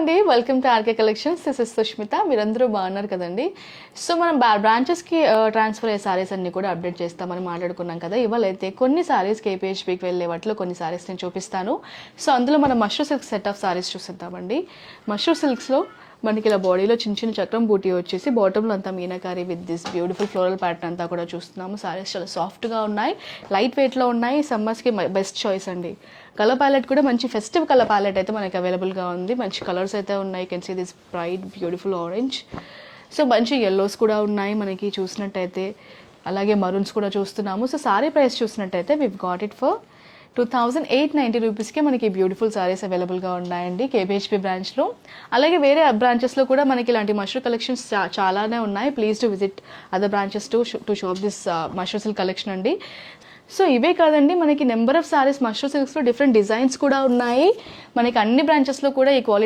అండి, welcome to RK collections. This is Sushmita. మీరందరూ బాగున్నారు కదండి. సో మనం బ్రాంచెస్కి ట్రాన్స్ఫర్ అయ్యే సారీస్ అన్ని కూడా అప్డేట్ చేస్తామని మాట్లాడుకున్నాం కదా. ఇవాళ అయితే కొన్ని సారీస్ KPHPకి వెళ్ళే వాటిలో కొన్ని సారీస్ నేను చూపిస్తాను. సో అందులో మనం mashru silk set of saris చూసిద్దామండి. మష్రూ సిల్క్స్లో మనకి ఇలా బాడీలో చిన్న చిన్న చక్రం బూటీ వచ్చేసి బాటంలో అంతా meenakari with this beautiful floral pattern అంతా కూడా చూస్తున్నాము. సారీస్ చాలా సాఫ్ట్గా ఉన్నాయి, లైట్ వెయిట్లో ఉన్నాయి. సమ్మర్స్కి బెస్ట్ చాయిస్ అండి. కలర్ ప్యాలెట్ కూడా మంచి ఫెస్టివ్ కలర్ ప్యాలెట్ అయితే మనకి అవైలబుల్గా ఉంది. మంచి కలర్స్ అయితే ఉన్నాయి. Can see this bright beautiful orange. So మంచి ఎల్లోస్ కూడా ఉన్నాయి మనకి చూసినట్టయితే. అలాగే మరూన్స్ కూడా చూస్తున్నాము. సో సారీ ప్రైస్ చూసినట్టయితే వివ్ గాట్ ఇట్ ఫర్ 2890 రూపీస్కి మనకి బ్యూటిఫుల్ సారీస్ అవైలబుల్గా ఉన్నాయండి KPHP బ్రాంచ్లో. అలాగే వేరే బ్రాంచెస్లో కూడా మనకి ఇలాంటి మష్రూ కలెక్షన్స్ చాలానే ఉన్నాయి. Please to visit other branches to shop this mashru silk collection అండి. సో ఇవే కాదండి, మనకి నెంబర్ ఆఫ్ సారీస్ మష్రూ సిల్క్స్లో డిఫరెంట్ డిజైన్స్ కూడా ఉన్నాయి. మనకి అన్ని బ్రాంచెస్లో కూడా ఈ క్వాలిటీ